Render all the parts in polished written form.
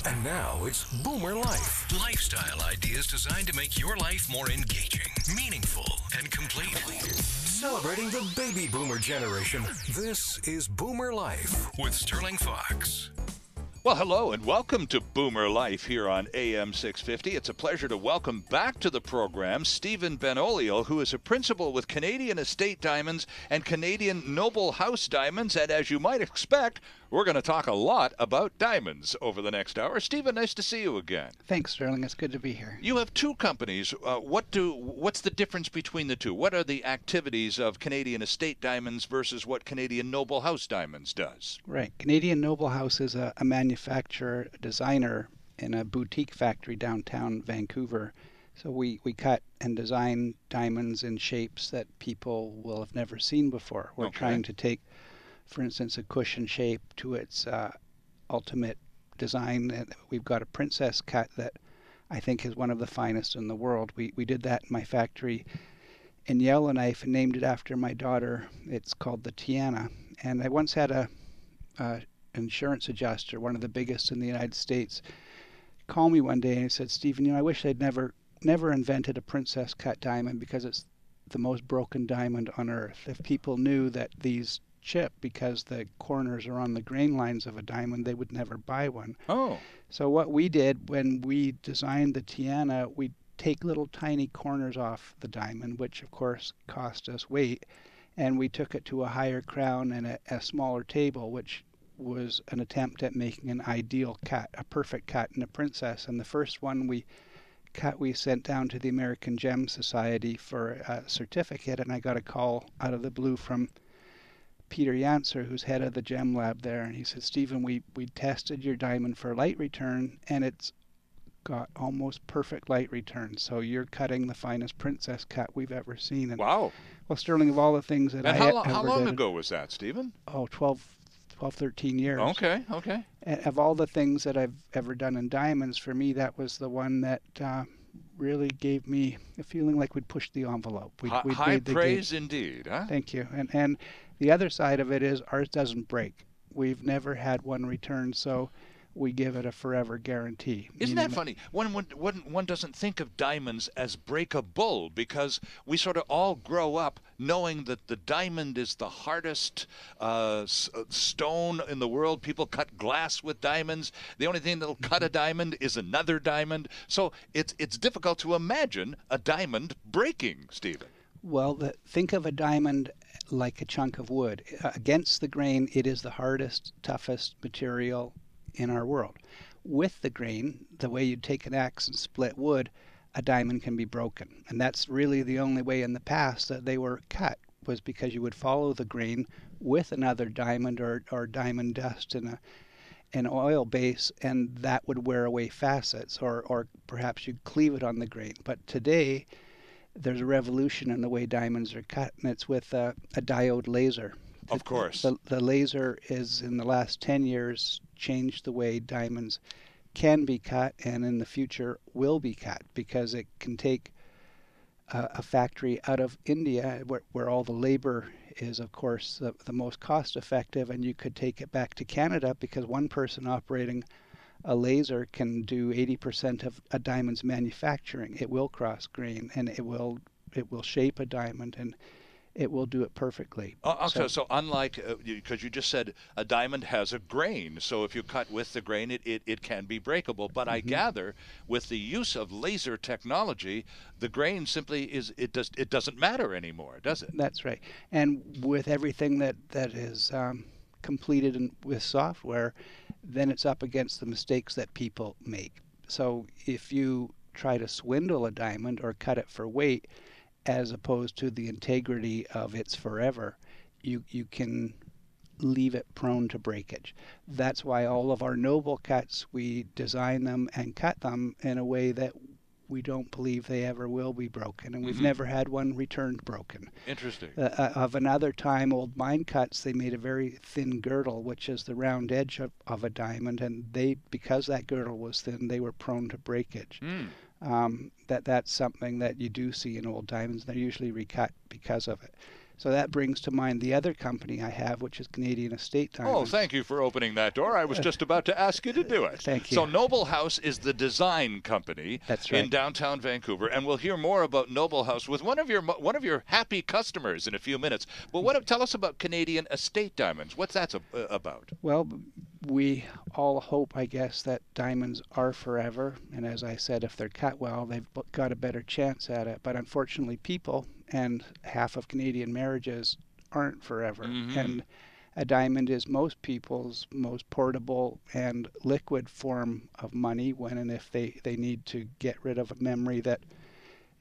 And now it's Boomer Life. Lifestyle ideas designed to make your life more engaging, meaningful, and complete. Celebrating the baby boomer generation, this is Boomer Life with Sterling Fox. Well, hello and welcome to Boomer Life here on AM 650. It's a pleasure to welcome back to the program Stephen Benolio, who is a principal with Canadian Estate Diamonds and Canadian Noble House Diamonds. And as you might expect, we're going to talk a lot about diamonds over the next hour. Stephen, nice to see you again. Thanks, Sterling. It's good to be here. You have two companies. What's the difference between the two? What are the activities of Canadian Estate Diamonds versus what Canadian Noble House Diamonds does? Right. Canadian Noble House is a manufacturer, a designer in a boutique factory downtown Vancouver. So we cut and design diamonds in shapes that people will have never seen before. We're trying to take, for instance, a cushion shape to its ultimate design. And we've got a princess cut that I think is one of the finest in the world. We did that in my factory in Yellowknife and named it after my daughter. It's called the Tiana. And I once had a insurance adjuster, one of the biggest in the United States, call me one day and he said, Stephen, I wish I'd never invented a princess cut diamond because it's the most broken diamond on earth. If people knew that these chip because the corners are on the grain lines of a diamond, they would never buy one. Oh. So what we did when we designed the Tiana, we take little tiny corners off the diamond, which of course cost us weight, and we took it to a higher crown and a smaller table, which was an attempt at making an ideal cut, a perfect cut in a princess. And the first one we sent down to the American Gem Society for a certificate, and I got a call out of the blue from Peter Yancer, who's head of the gem lab there, and he said, Stephen, we tested your diamond for light return, and it's got almost perfect light return. So you're cutting the finest princess cut we've ever seen. And, wow. Well, Sterling, of all the things that and how long did, ago was that, Stephen? 12, 13 years. Okay. And of all the things that I've ever done in diamonds, for me, that was the one that really gave me a feeling like we'd pushed the envelope. High praise indeed, huh? Thank you. And the other side of it is ours doesn't break. We've never had one return, so we give it a forever guarantee. Isn't that funny? One doesn't think of diamonds as breakable because we sort of all grow up knowing that the diamond is the hardest stone in the world. People cut glass with diamonds. The only thing that'll cut a diamond is another diamond. So it's difficult to imagine a diamond breaking, Stephen. Well, think of a diamond like a chunk of wood. Against the grain, it is the hardest, toughest material in our world. With the grain, the way you'd take an axe and split wood, a diamond can be broken. And that's really the only way in the past that they were cut, was because you would follow the grain with another diamond or diamond dust in an oil base, and that would wear away facets, or perhaps you'd cleave it on the grain. But today, there's a revolution in the way diamonds are cut, and it's with a diode laser. Of course. The laser is, in the last 10 years, changed the way diamonds can be cut and in the future will be cut, because it can take a factory out of India where all the labor is, of course, the most cost effective, and you could take it back to Canada because one person operating a laser can do 80% of a diamond's manufacturing. It will cross grain, and it will shape a diamond, and it will do it perfectly. Okay, so unlike, because you just said a diamond has a grain, so if you cut with the grain, it can be breakable. But I gather with the use of laser technology, the grain simply it doesn't matter anymore, does it? That's right. And with everything that is completed with software, then it's up against the mistakes that people make. So if you try to swindle a diamond or cut it for weight, as opposed to the integrity of its forever, you can leave it prone to breakage. That's why all of our noble cuts, we design them and cut them in a way that we don't believe they ever will be broken, and we've never had one returned broken. Interesting. Of another time, old mine cuts, they made a very thin girdle, which is the round edge of a diamond, and because that girdle was thin, they were prone to breakage. That's something that you do see in old diamonds. They're usually recut because of it. So that brings to mind the other company I have, which is Canadian Estate Oh, Diamonds. thank you for opening that door. I was just about to ask you to do it. Thank you. So Noble House is the design company That's right. in downtown Vancouver, and we'll hear more about Noble House with one of your happy customers in a few minutes. But tell us about Canadian Estate Diamonds. What's that about? Well, we all hope, I guess, that diamonds are forever. And as I said, if they're cut well, they've got a better chance at it. But unfortunately, people and half of Canadian marriages aren't forever. Mm-hmm. And a diamond is most people's most portable and liquid form of money when and if they need to get rid of a memory that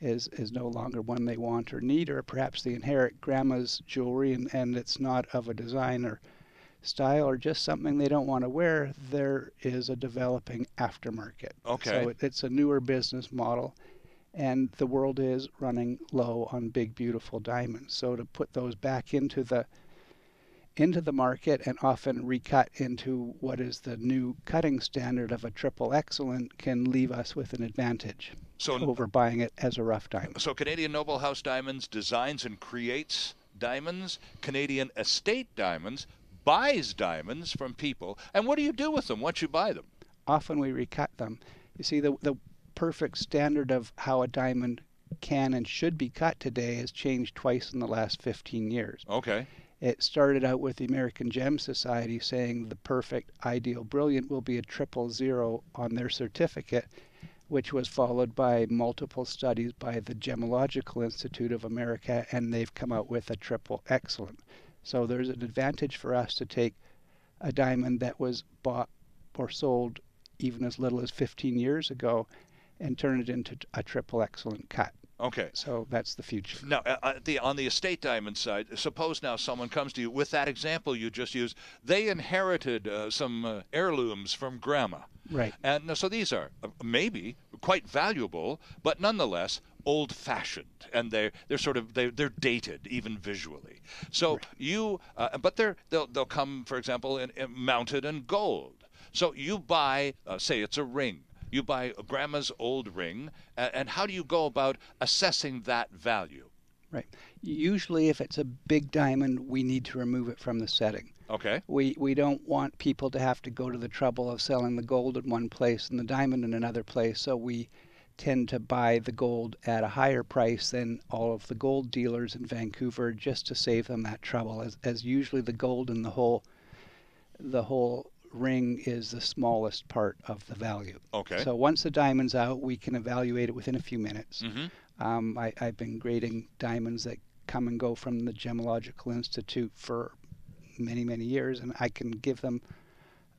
is no longer one they want or need, or perhaps they inherit grandma's jewelry and it's not of a design or style or just something they don't want to wear. There is a developing aftermarket. Okay. So it's a newer business model, and the world is running low on big, beautiful diamonds. So to put those back into the market and often recut into what is the new cutting standard of a triple excellent can leave us with an advantage over buying it as a rough diamond. So Canadian Noble House Diamonds designs and creates diamonds. Canadian Estate Diamonds buys diamonds from people. And what do you do with them once you buy them? Often we recut them. You see, the perfect standard of how a diamond can and should be cut today has changed twice in the last 15 years. Okay. It started out with the American Gem Society saying the perfect, ideal, brilliant will be a 000 on their certificate, which was followed by multiple studies by the Gemological Institute of America, and they've come out with a triple excellent. So there's an advantage for us to take a diamond that was bought or sold even as little as 15 years ago and turn it into a triple excellent cut. Okay. So that's the future. Now, on the estate diamond side, suppose now someone comes to you with that example you just used. They inherited some heirlooms from grandma. Right. And so these are maybe quite valuable, but nonetheless old-fashioned, and they're dated even visually. So right. But they'll come, for example, in mounted in gold. So you buy, say it's a ring. You buy grandma's old ring, and how do you go about assessing that value? Right. Usually, if it's a big diamond, we need to remove it from the setting. Okay. We don't want people to have to go to the trouble of selling the gold in one place and the diamond in another place, so we tend to buy the gold at a higher price than all of the gold dealers in Vancouver just to save them that trouble, as usually the gold in the whole ring is the smallest part of the value. Okay. So once the diamond's out, we can evaluate it within a few minutes. Mm-hmm. I've been grading diamonds that come and go from the Gemological Institute for many, many years, and I can give them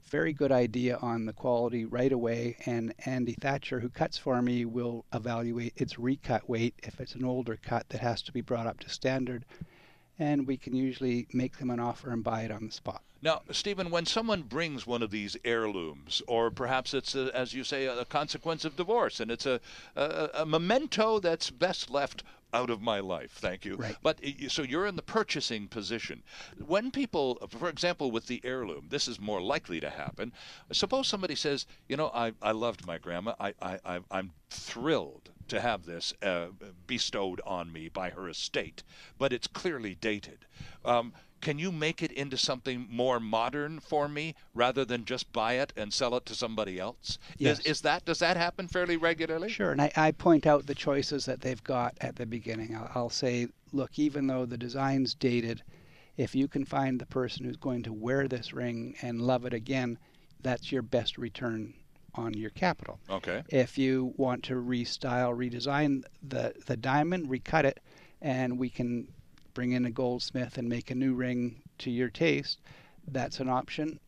a very good idea on the quality right away, and Andy Thatcher, who cuts for me, will evaluate its recut weight if it's an older cut that has to be brought up to standard, and we can usually make them an offer and buy it on the spot. Now, Stephen, when someone brings one of these heirlooms, or perhaps it's, as you say, a consequence of divorce, and it's a memento that's best left out of my life, thank you. Right. But so you're in the purchasing position. When people, for example, with the heirloom, this is more likely to happen. Suppose somebody says, I loved my grandma. I'm thrilled to have this bestowed on me by her estate, but it's clearly dated. Can you make it into something more modern for me rather than just buy it and sell it to somebody else? Yes. Does that happen fairly regularly? Sure, and I point out the choices that they've got at the beginning. I'll say, look, even though the design's dated, if you can find the person who's going to wear this ring and love it again, that's your best return on your capital. Okay. If you want to redesign the diamond, recut it, and we can bring in a goldsmith and make a new ring to your taste, that's an option.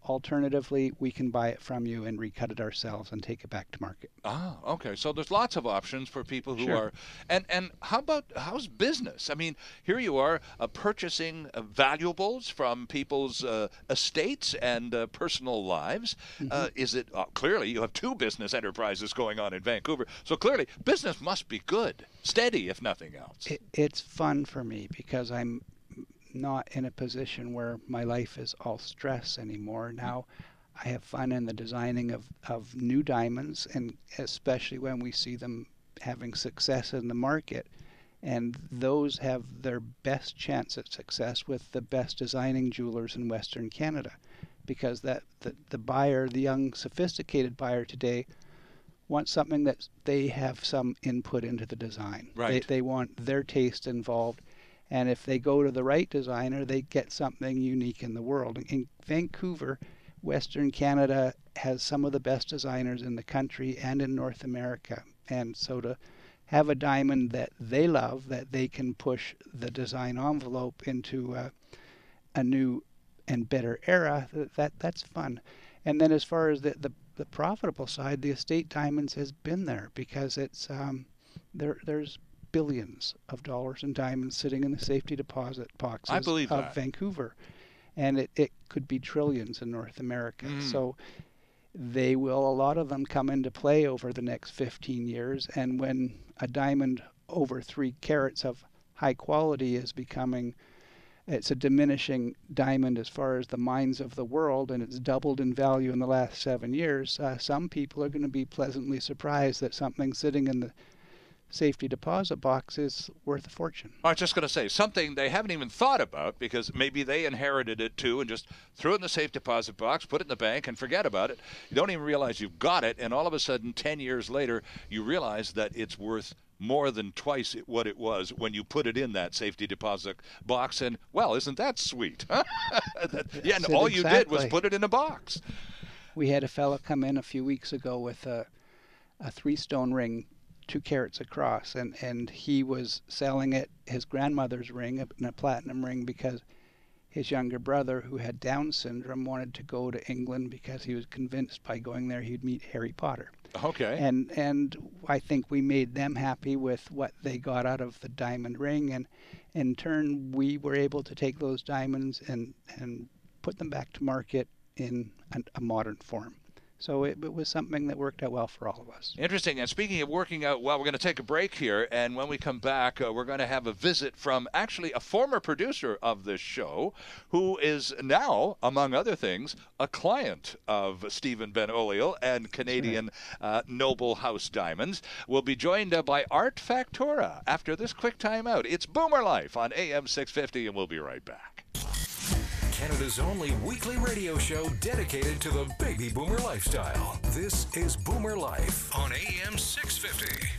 Alternatively, we can buy it from you and recut it ourselves and take it back to market. Ah, okay. So there's lots of options for people who Sure. are, and how's business? I mean, here you are purchasing valuables from people's estates and personal lives. Mm-hmm. Is it clearly you have two business enterprises going on in Vancouver? So clearly business must be good, steady, if nothing else. It's fun for me because I'm not in a position where my life is all stress anymore. Now I have fun in the designing of new diamonds, and especially when we see them having success in the market, And those have their best chance at success with the best designing jewelers in Western Canada, because the buyer, the young sophisticated buyer today, wants something that they have some input into the design. Right. They want their taste involved. And if they go to the right designer, they get something unique in the world. In Vancouver, Western Canada has some of the best designers in the country and in North America. And so to have a diamond that they love, that they can push the design envelope into a new and better era, that's fun. And then as far as the profitable side, the estate diamonds has been there, because it's there's billions of dollars in diamonds sitting in the safety deposit boxes I believe of that. Vancouver, and it could be trillions in North America. So a lot of them come into play over the next 15 years, and when a diamond over 3 carats of high quality is becoming, it's a diminishing diamond as far as the mines of the world, and it's doubled in value in the last 7 years, some people are going to be pleasantly surprised that something sitting in the safety deposit box is worth a fortune. I was just going to say something they haven't even thought about, because maybe they inherited it too and just threw it in the safe deposit box, put it in the bank, and forget about it. You don't even realize you've got it, and all of a sudden, 10 years later, you realize that it's worth more than twice what it was when you put it in that safety deposit box. And, well, isn't that sweet? Yeah, and all you did was put it in a box. We had a fellow come in a few weeks ago with a 3-stone ring, 2 carats across, and he was selling it, his grandmother's ring, a platinum ring, because his younger brother, who had Down syndrome, wanted to go to England because he was convinced by going there he'd meet Harry Potter. Okay. And I think we made them happy with what they got out of the diamond ring, and in turn we were able to take those diamonds and put them back to market in a modern form. So it was something that worked out well for all of us. Interesting. And speaking of working out well, we're going to take a break here. And when we come back, we're going to have a visit from actually a former producer of this show, who is now, among other things, a client of Stephen Ben-Oliel and Canadian Noble House Diamonds. We'll be joined by Art Factura after this quick time out. It's Boomer Life on AM 650, and we'll be right back. Canada's only weekly radio show dedicated to the baby boomer lifestyle. This is Boomer Life on AM 650.